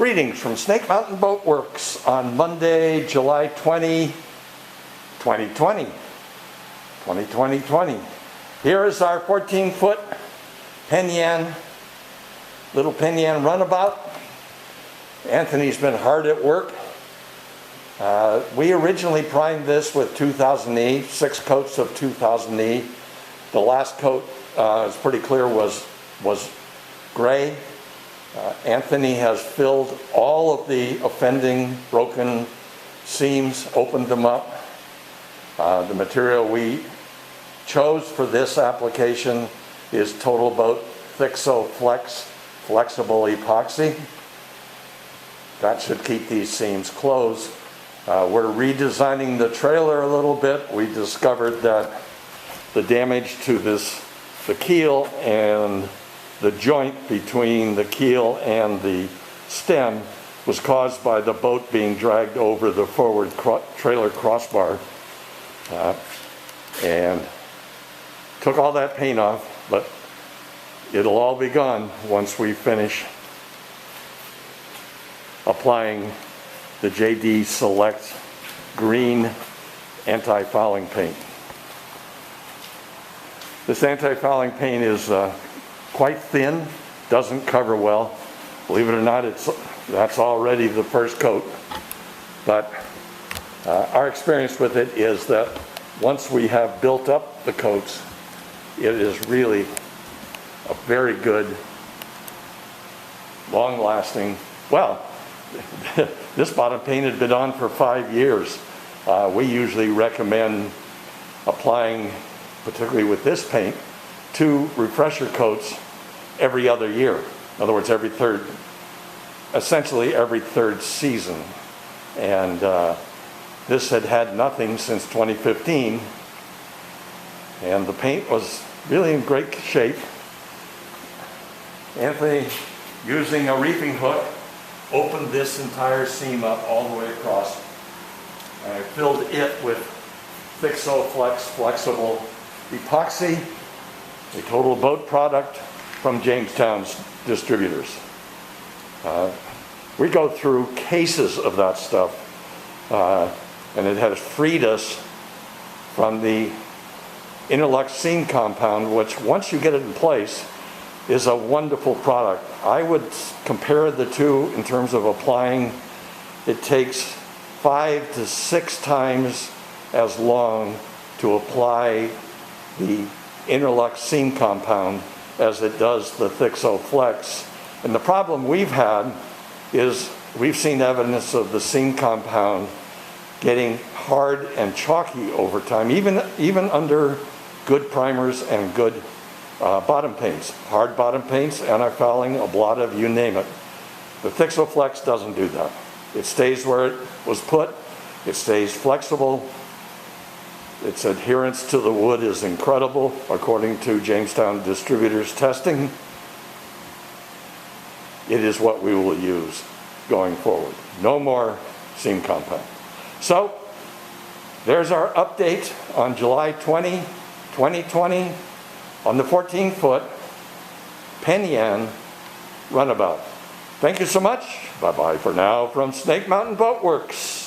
Greetings from Snake Mountain Boatworks on Monday, July 20, 2020. Here is our 14-foot Penn, little Penn Runabout. Anthony's been hard at work. We originally primed this with 2000E, 6 coats of 2000E. The last coat, it's pretty clear, was gray. Anthony has filled all of the offending broken seams, opened them up. The material we chose for this application is TotalBoat Thixo flexible epoxy. That should keep these seams closed. We're redesigning the trailer a little bit. We discovered that the damage to the keel and the joint between the keel and the stem was caused by the boat being dragged over the forward trailer crossbar. And took all that paint off, but it'll all be gone once we finish applying the JD Select green anti-fouling paint. This anti-fouling paint is quite thin, doesn't cover well. Believe it or not, that's already the first coat. But our experience with it is that once we have built up the coats, it is really a very good, long-lasting, well, this bottom paint had been on for 5 years. We usually recommend applying, particularly with this paint, 2 refresher coats every other year. In other words, essentially every third season. And this had nothing since 2015. And the paint was really in great shape. Anthony, using a reefing hook, opened this entire seam up all the way across. I filled it with Thixo flexible epoxy, a TotalBoat product from Jamestown's distributors. We go through cases of that stuff, and it has freed us from the interlock seam compound, which once you get it in place is a wonderful product. I would compare the two in terms of applying. It takes 5 to 6 times as long to apply the interlock seam compound as it does the Thixo Flex. And the problem we've had is we've seen evidence of the seam compound getting hard and chalky over time, even under good primers and good bottom paints. Hard bottom paints, anti-fouling, ablative, you name it. The Thixo Flex doesn't do that. It stays where it was put. It stays flexible. Its adherence to the wood is incredible, according to Jamestown distributors testing. It is what we will use going forward. No more seam compound. So, there's our update on July 20, 2020 on the 14-foot Penn Runabout. Thank you so much. Bye-bye for now from Snake Mountain Boatworks.